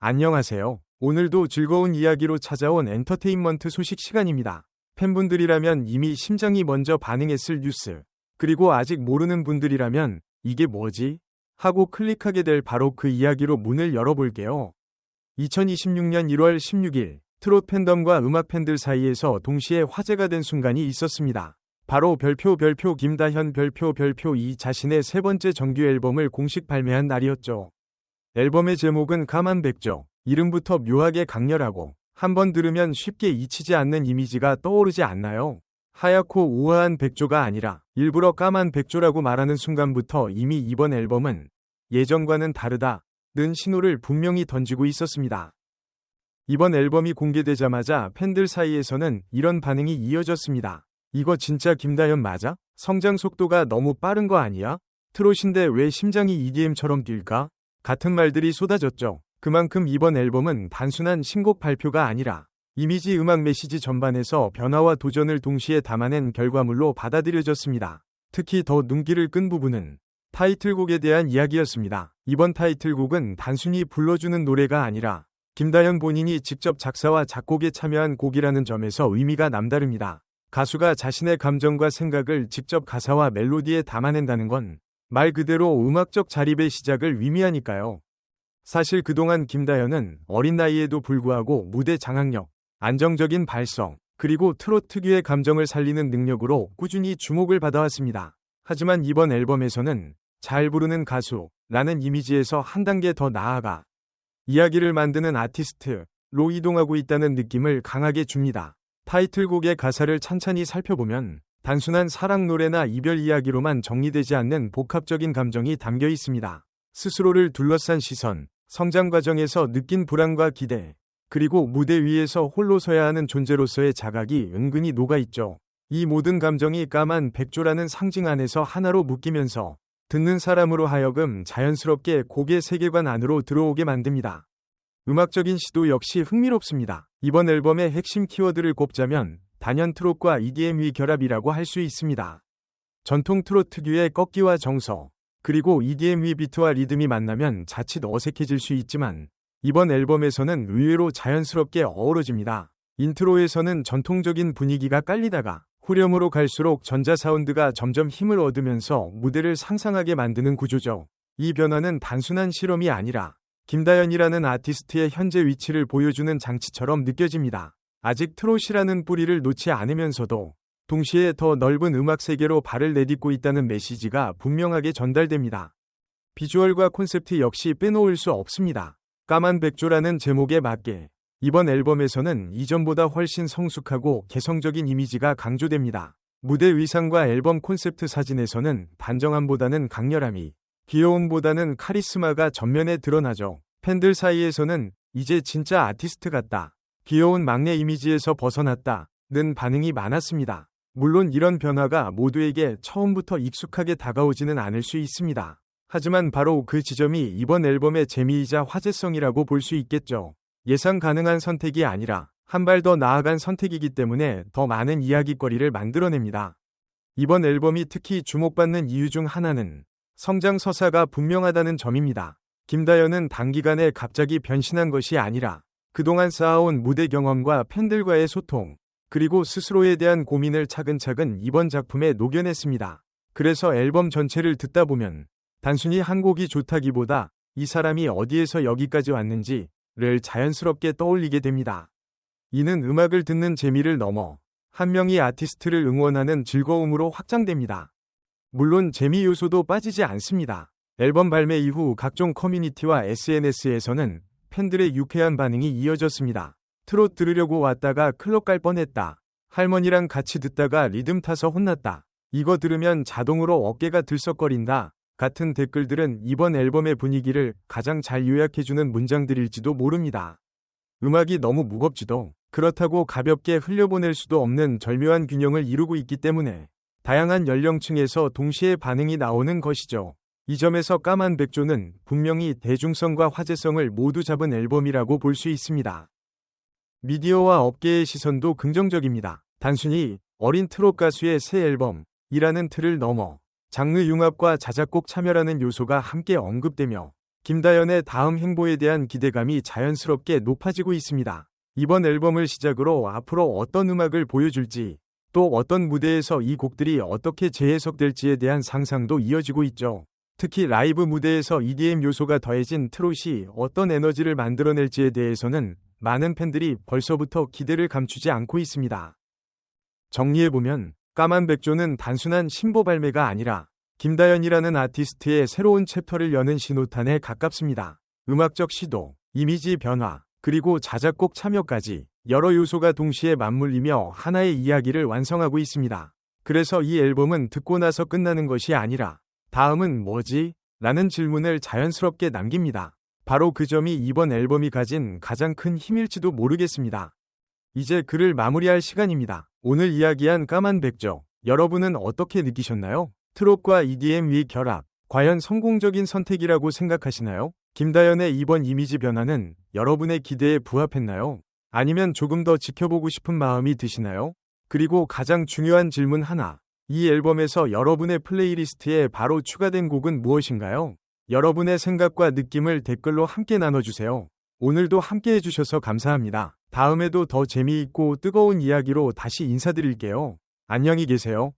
안녕하세요. 오늘도 즐거운 이야기로 찾아온 엔터테인먼트 소식 시간입니다. 팬분들이라면 이미 심장이 먼저 반응했을 뉴스, 그리고 아직 모르는 분들이라면 이게 뭐지? 하고 클릭하게 될 바로 그 이야기로 문을 열어볼게요. 2026년 1월 16일, 트롯 팬덤과 음악 팬들 사이에서 동시에 화제가 된 순간이 있었습니다. 바로 별표 김다현 별표 이 자신의 세 번째 정규 앨범을 공식 발매한 날이었죠. 앨범의 제목은 까만백조, 이름부터 묘하게 강렬하고 한번 들으면 쉽게 잊히지 않는 이미지가 떠오르지 않나요? 하얗고 우아한 백조가 아니라 일부러 까만 백조라고 말하는 순간부터 이미 이번 앨범은 예전과는 다르다는 신호를 분명히 던지고 있었습니다. 이번 앨범이 공개되자마자 팬들 사이에서는 이런 반응이 이어졌습니다. 이거 진짜 김다현 맞아? 성장 속도가 너무 빠른 거 아니야? 트롯인데 왜 심장이 EDM처럼 뛸까? 같은 말들이 쏟아졌죠. 그만큼 이번 앨범은 단순한 신곡 발표가 아니라 이미지 음악 메시지 전반에서 변화와 도전을 동시에 담아낸 결과물로 받아들여졌습니다. 특히 더 눈길을 끈 부분은 타이틀곡에 대한 이야기였습니다. 이번 타이틀곡은 단순히 불러주는 노래가 아니라 김다현 본인이 직접 작사와 작곡에 참여한 곡이라는 점에서 의미가 남다릅니다. 가수가 자신의 감정과 생각을 직접 가사와 멜로디에 담아낸다는 건 말 그대로 음악적 자립의 시작을 의미하니까요. 사실 그동안 김다현은 어린 나이에도 불구하고 무대 장악력, 안정적인 발성, 그리고 트롯 특유의 감정을 살리는 능력으로 꾸준히 주목을 받아왔습니다. 하지만 이번 앨범에서는 잘 부르는 가수라는 이미지에서 한 단계 더 나아가 이야기를 만드는 아티스트로 이동하고 있다는 느낌을 강하게 줍니다. 타이틀곡의 가사를 찬찬히 살펴보면 단순한 사랑 노래나 이별 이야기로만 정리되지 않는 복합적인 감정이 담겨 있습니다. 스스로를 둘러싼 시선, 성장 과정에서 느낀 불안과 기대, 그리고 무대 위에서 홀로 서야 하는 존재로서의 자각이 은근히 녹아있죠. 이 모든 감정이 까만 백조라는 상징 안에서 하나로 묶이면서 듣는 사람으로 하여금 자연스럽게 곡의 세계관 안으로 들어오게 만듭니다. 음악적인 시도 역시 흥미롭습니다. 이번 앨범의 핵심 키워드를 꼽자면 단연 트롯과 EDM의 결합이라고 할 수 있습니다. 전통 트롯 특유의 꺾기와 정서, 그리고 EDM의 비트와 리듬이 만나면 자칫 어색해질 수 있지만 이번 앨범에서는 의외로 자연스럽게 어우러집니다. 인트로에서는 전통적인 분위기가 깔리다가 후렴으로 갈수록 전자 사운드가 점점 힘을 얻으면서 무대를 상상하게 만드는 구조죠. 이 변화는 단순한 실험이 아니라 김다현이라는 아티스트의 현재 위치를 보여주는 장치처럼 느껴집니다. 아직 트롯이라는 뿌리를 놓지 않으면서도 동시에 더 넓은 음악 세계로 발을 내딛고 있다는 메시지가 분명하게 전달됩니다. 비주얼과 콘셉트 역시 빼놓을 수 없습니다. 까만백조라는 제목에 맞게 이번 앨범에서는 이전보다 훨씬 성숙하고 개성적인 이미지가 강조됩니다. 무대 의상과 앨범 콘셉트 사진에서는 단정함보다는 강렬함이, 귀여움보다는 카리스마가 전면에 드러나죠. 팬들 사이에서는 이제 진짜 아티스트 같다, 귀여운 막내 이미지에서 벗어났다는 반응이 많았습니다. 물론 이런 변화가 모두에게 처음부터 익숙하게 다가오지는 않을 수 있습니다. 하지만 바로 그 지점이 이번 앨범의 재미이자 화제성이라고 볼 수 있겠죠. 예상 가능한 선택이 아니라 한 발 더 나아간 선택이기 때문에 더 많은 이야깃거리를 만들어냅니다. 이번 앨범이 특히 주목받는 이유 중 하나는 성장 서사가 분명하다는 점입니다. 김다현은 단기간에 갑자기 변신한 것이 아니라 그동안 쌓아온 무대 경험과 팬들과의 소통, 그리고 스스로에 대한 고민을 차근차근 이번 작품에 녹여냈습니다. 그래서 앨범 전체를 듣다 보면 단순히 한 곡이 좋다기보다 이 사람이 어디에서 여기까지 왔는지를 자연스럽게 떠올리게 됩니다. 이는 음악을 듣는 재미를 넘어 한 명의 아티스트를 응원하는 즐거움으로 확장됩니다. 물론 재미 요소도 빠지지 않습니다. 앨범 발매 이후 각종 커뮤니티와 SNS에서는 팬들의 유쾌한 반응이 이어졌습니다. 트롯 들으려고 왔다가 클럽 갈 뻔했다. 할머니랑 같이 듣다가 리듬 타서 혼났다. 이거 들으면 자동으로 어깨가 들썩거린다. 같은 댓글들은 이번 앨범의 분위기를 가장 잘 요약해주는 문장들일지도 모릅니다. 음악이 너무 무겁지도 그렇다고 가볍게 흘려보낼 수도 없는 절묘한 균형을 이루고 있기 때문에 다양한 연령층에서 동시에 반응이 나오는 것이죠. 이 점에서 까만백조는 분명히 대중성과 화제성을 모두 잡은 앨범이라고 볼 수 있습니다. 미디어와 업계의 시선도 긍정적입니다. 단순히 어린 트롯 가수의 새 앨범이라는 틀을 넘어 장르 융합과 자작곡 참여라는 요소가 함께 언급되며 김다연의 다음 행보에 대한 기대감이 자연스럽게 높아지고 있습니다. 이번 앨범을 시작으로 앞으로 어떤 음악을 보여줄지, 또 어떤 무대에서 이 곡들이 어떻게 재해석될지에 대한 상상도 이어지고 있죠. 특히 라이브 무대에서 EDM 요소가 더해진 트롯이 어떤 에너지를 만들어낼지에 대해서는 많은 팬들이 벌써부터 기대를 감추지 않고 있습니다. 정리해보면 까만백조는 단순한 신보 발매가 아니라 김다연이라는 아티스트의 새로운 챕터를 여는 신호탄에 가깝습니다. 음악적 시도, 이미지 변화, 그리고 자작곡 참여까지 여러 요소가 동시에 맞물리며 하나의 이야기를 완성하고 있습니다. 그래서 이 앨범은 듣고 나서 끝나는 것이 아니라 다음은 뭐지? 라는 질문을 자연스럽게 남깁니다. 바로 그 점이 이번 앨범이 가진 가장 큰 힘일지도 모르겠습니다. 이제 글을 마무리할 시간입니다. 오늘 이야기한 까만백조, 여러분은 어떻게 느끼셨나요? 트롯과 EDM의 결합, 과연 성공적인 선택이라고 생각하시나요? 김다연의 이번 이미지 변화는 여러분의 기대에 부합했나요? 아니면 조금 더 지켜보고 싶은 마음이 드시나요? 그리고 가장 중요한 질문 하나. 이 앨범에서 여러분의 플레이리스트에 바로 추가된 곡은 무엇인가요? 여러분의 생각과 느낌을 댓글로 함께 나눠주세요. 오늘도 함께 해주셔서 감사합니다. 다음에도 더 재미있고 뜨거운 이야기로 다시 인사드릴게요. 안녕히 계세요.